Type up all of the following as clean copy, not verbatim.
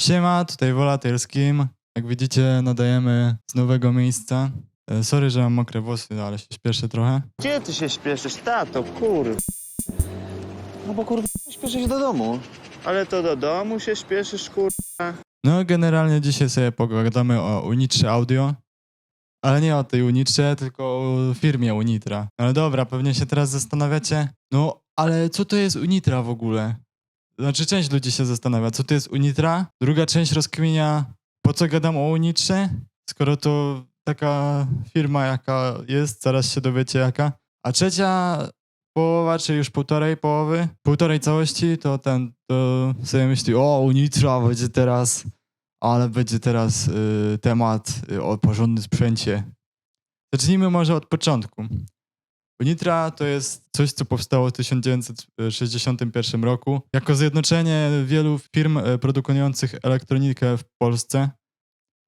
Siema, tutaj Wola Tylskim. Jak widzicie, nadajemy z nowego miejsca. Sorry, że mam mokre włosy, ale się śpieszę trochę. Gdzie ty się śpieszysz, tato, No bo śpieszę się do domu. Ale to do domu się śpieszysz, No, generalnie dzisiaj sobie pogadamy o Unitrze Audio. Ale nie o tej Unitrze, tylko o firmie Unitra. Ale dobra, pewnie się teraz zastanawiacie, no ale co to jest Unitra w ogóle? Znaczy, część ludzi się zastanawia, co to jest Unitra? Druga część rozkminia, po co gadam o Unitrze? Skoro to taka firma, jaka jest, zaraz się dowiecie jaka. A trzecia połowa, czyli już półtorej całości, to sobie myśli, o Unitra będzie teraz, ale będzie teraz temat o porządnym sprzęcie. Zacznijmy może od początku. Unitra to jest coś, co powstało w 1961 roku jako zjednoczenie wielu firm produkujących elektronikę w Polsce.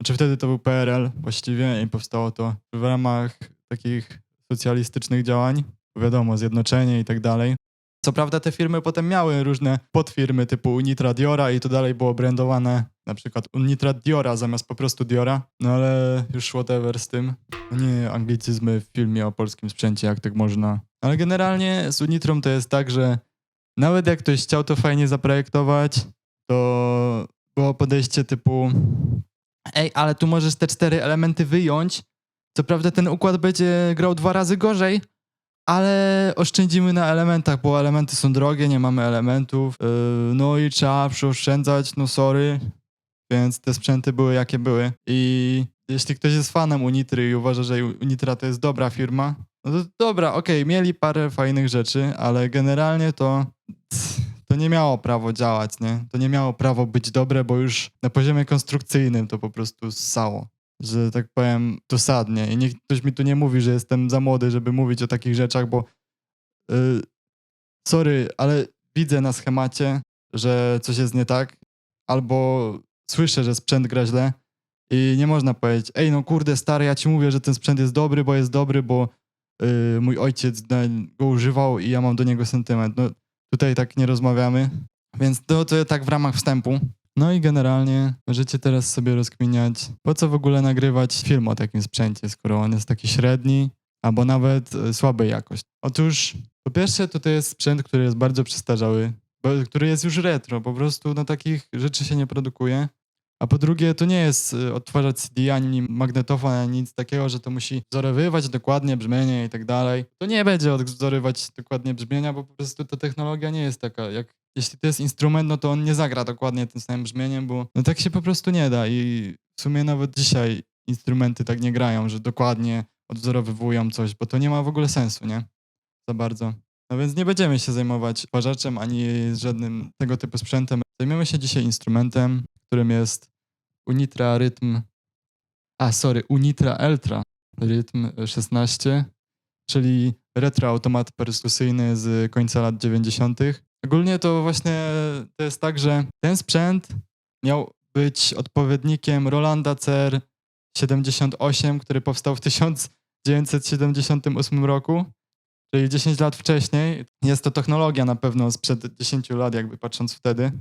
Znaczy wtedy to był PRL właściwie i powstało to w ramach takich socjalistycznych działań. Wiadomo, zjednoczenie i tak dalej. Co prawda te firmy potem miały różne podfirmy typu Unitra Diora i to dalej było brandowane na przykład Unitra Diora zamiast po prostu Diora. No ale już whatever z tym. Nie anglicyzmy w filmie o polskim sprzęcie, jak tak można. Ale generalnie z Unitrą to jest tak, że nawet jak ktoś chciał to fajnie zaprojektować, to było podejście typu ej, ale tu możesz te 4 elementy wyjąć. Co prawda ten układ będzie grał 2 razy gorzej, ale oszczędzimy na elementach, bo elementy są drogie, nie mamy elementów, no i trzeba przyoszczędzać, no sorry, więc te sprzęty były jakie były. I jeśli ktoś jest fanem Unitry i uważa, że Unitra to jest dobra firma, no to dobra, okej, mieli parę fajnych rzeczy, ale generalnie to nie miało prawo działać, nie? To nie miało prawo być dobre, bo już na poziomie konstrukcyjnym to po prostu ssało. Że tak powiem, dosadnie. I niech ktoś mi tu nie mówi, że jestem za młody, żeby mówić o takich rzeczach, bo sorry, ale widzę na schemacie, że coś jest nie tak, albo słyszę, że sprzęt gra źle i nie można powiedzieć, ej no kurde stary, ja ci mówię, że ten sprzęt jest dobry, bo mój ojciec go używał i ja mam do niego sentyment. No tutaj tak nie rozmawiamy, więc to tak w ramach wstępu. No i generalnie możecie teraz sobie rozkminiać, po co w ogóle nagrywać film o takim sprzęcie, skoro on jest taki średni, albo nawet słabej jakości. Otóż, po pierwsze, to jest sprzęt, który jest bardzo przestarzały, który jest już retro, po prostu takich rzeczy się nie produkuje. A po drugie, to nie jest odtwarzać CD, ani magnetofon, ani nic takiego, że to musi wzorowywać dokładnie brzmienie i tak dalej. To nie będzie odwzorowywać dokładnie brzmienia, bo po prostu ta technologia nie jest taka, jak jeśli to jest instrument, no to on nie zagra dokładnie tym samym brzmieniem, bo no tak się po prostu nie da i w sumie nawet dzisiaj instrumenty tak nie grają, że dokładnie odwzorowywują coś, bo to nie ma w ogóle sensu, nie? Za bardzo. No więc nie będziemy się zajmować odtwarzaczem ani żadnym tego typu sprzętem. Zajmiemy się dzisiaj instrumentem, którym jest Unitra Eltra Rytm 16, czyli retroautomat perkusyjny z końca lat 90. Ogólnie to właśnie to jest tak, że ten sprzęt miał być odpowiednikiem Rolanda CR 78, który powstał w 1978 roku, czyli 10 lat wcześniej. Jest to technologia na pewno sprzed 10 lat, jakby patrząc wtedy,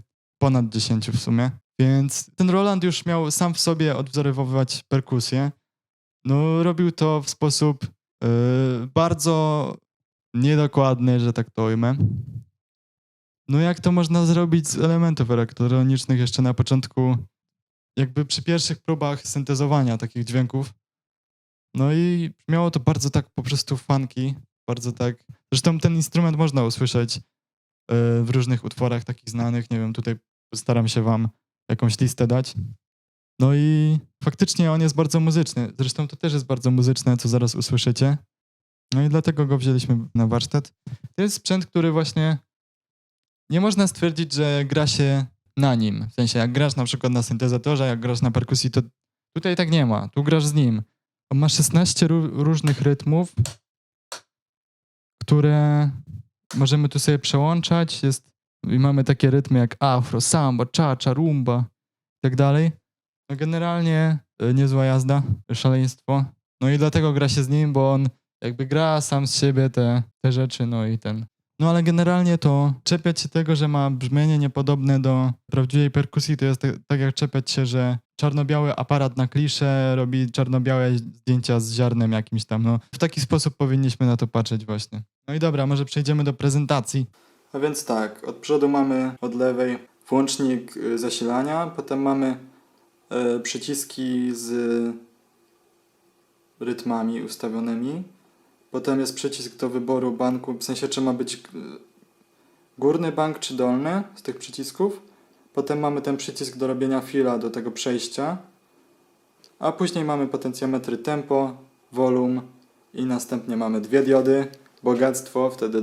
ponad 10 w sumie. Więc ten Roland już miał sam w sobie odwzorowywać perkusję. No robił to w sposób bardzo niedokładny, że tak to ujmę. No jak to można zrobić z elementów elektronicznych jeszcze na początku, jakby przy pierwszych próbach syntezowania takich dźwięków. No i miało to bardzo tak po prostu funky, bardzo tak. Zresztą ten instrument można usłyszeć w różnych utworach takich znanych, nie wiem, tutaj postaram się wam jakąś listę dać. No i faktycznie on jest bardzo muzyczny. Zresztą to też jest bardzo muzyczne, co zaraz usłyszycie. No i dlatego go wzięliśmy na warsztat. To jest sprzęt, który właśnie nie można stwierdzić, że gra się na nim. W sensie jak grasz na przykład na syntezatorze, jak grasz na perkusji, to tutaj tak nie ma. Tu grasz z nim. On ma 16 różnych rytmów, które możemy tu sobie przełączać. I mamy takie rytmy jak afro, samba, cha-cha, rumba i tak dalej. No generalnie niezła jazda, szaleństwo. No i dlatego gra się z nim, bo on jakby gra sam z siebie te rzeczy, no i No ale generalnie to czepiać się tego, że ma brzmienie niepodobne do prawdziwej perkusji, to jest tak jak czepiać się, że czarno-biały aparat na kliszę robi czarno-białe zdjęcia z ziarnem jakimś tam. No, w taki sposób powinniśmy na to patrzeć właśnie. No i dobra, może przejdziemy do prezentacji. A więc tak, od przodu mamy od lewej włącznik zasilania, potem mamy przyciski z rytmami ustawionymi. Potem jest przycisk do wyboru banku, w sensie czy ma być górny bank czy dolny z tych przycisków. Potem mamy ten przycisk do robienia fila, do tego przejścia. A później mamy potencjometry tempo, volum i następnie mamy dwie diody. Bogactwo, wtedy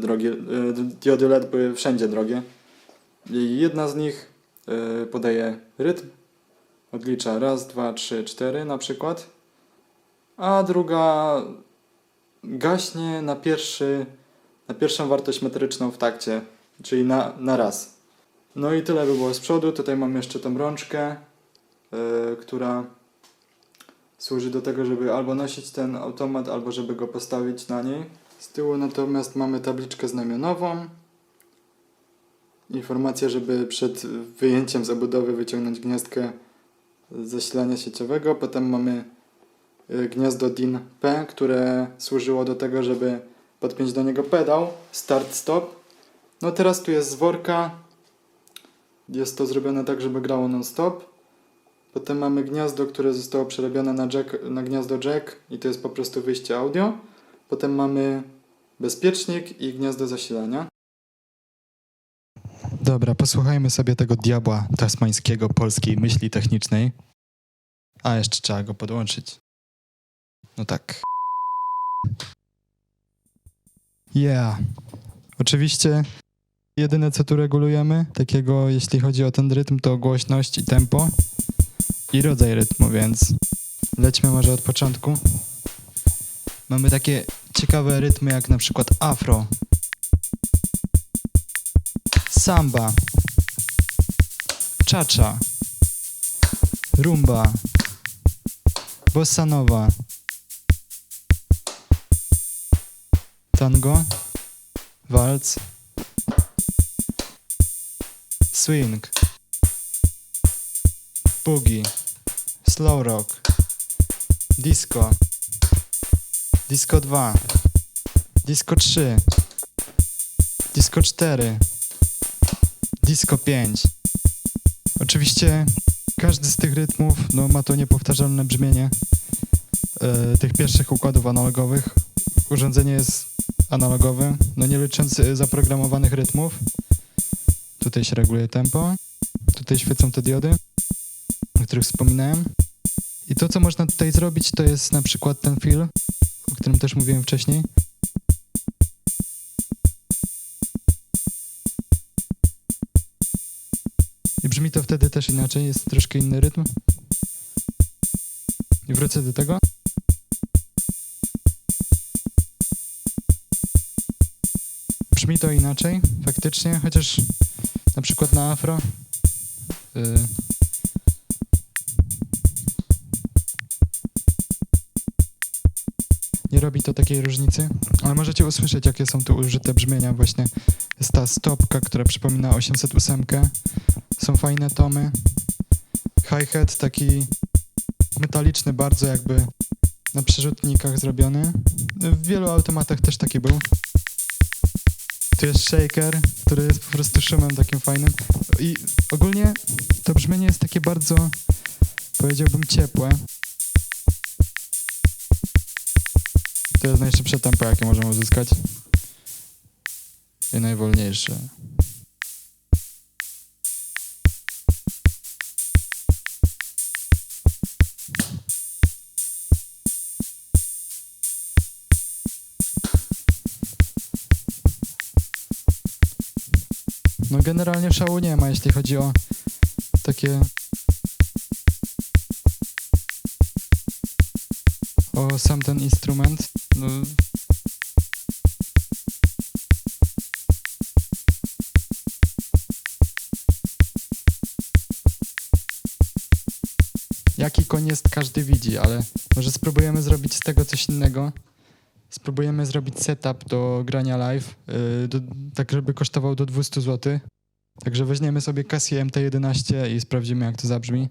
diody LED były wszędzie drogie. I jedna z nich podaje rytm, odlicza raz, dwa, trzy, cztery na przykład. A druga gaśnie na pierwszą wartość metryczną w takcie, czyli na raz. No i tyle by było z przodu. Tutaj mam jeszcze tą rączkę, która służy do tego, żeby albo nosić ten automat, albo żeby go postawić na niej. Z tyłu natomiast mamy tabliczkę znamionową. Informacja, żeby przed wyjęciem z obudowy wyciągnąć gniazdkę zasilania sieciowego. Potem mamy gniazdo DIN-P, które służyło do tego, żeby podpiąć do niego pedał start-stop. No teraz tu jest z worka. Jest to zrobione tak, żeby grało non-stop. Potem mamy gniazdo, które zostało przerobione na gniazdo jack i to jest po prostu wyjście audio. Potem mamy bezpiecznik i gniazdo zasilania. Dobra, posłuchajmy sobie tego diabła tasmańskiego polskiej myśli technicznej. A, jeszcze trzeba go podłączyć. No tak. Yeah. Oczywiście jedyne co tu regulujemy, takiego jeśli chodzi o ten rytm, to głośność i tempo i rodzaj rytmu, więc lećmy może od początku. Mamy takie ciekawe rytmy jak na przykład afro, samba, cha-cha, rumba, bossa nova, tango, waltz, swing, boogie, slow rock, disco, disco 2, disco 3, disco 4, disco 5. Oczywiście każdy z tych rytmów ma to niepowtarzalne brzmienie tych pierwszych układów analogowych. Urządzenie jest analogowe, nie licząc zaprogramowanych rytmów. Tutaj się reguluje tempo. Tutaj świecą te diody, o których wspominałem. I to, co można tutaj zrobić, to jest na przykład ten fill, o którym też mówiłem wcześniej. I brzmi to wtedy też inaczej, jest troszkę inny rytm. I wrócę do tego. Brzmi to inaczej, faktycznie, chociaż na przykład na afro nie robi to takiej różnicy, ale możecie usłyszeć, jakie są tu użyte brzmienia. Właśnie jest ta stopka, która przypomina 808. Są fajne tomy. Hi-hat taki metaliczny, bardzo jakby na przerzutnikach zrobiony. W wielu automatach też taki był. Tu jest shaker, który jest po prostu szumem takim fajnym. I ogólnie to brzmienie jest takie bardzo, powiedziałbym, ciepłe. To jest najszybsze tempo, jakie możemy uzyskać. I najwolniejsze. Generalnie szału nie ma, jeśli chodzi o takie... o sam ten instrument. Jaki koń jest, każdy widzi, ale może spróbujemy zrobić z tego coś innego. spróbujemy zrobić setup do grania live, tak żeby kosztował do 200 zł. Także weźmiemy sobie Casio MT-11 i sprawdzimy, jak to zabrzmi.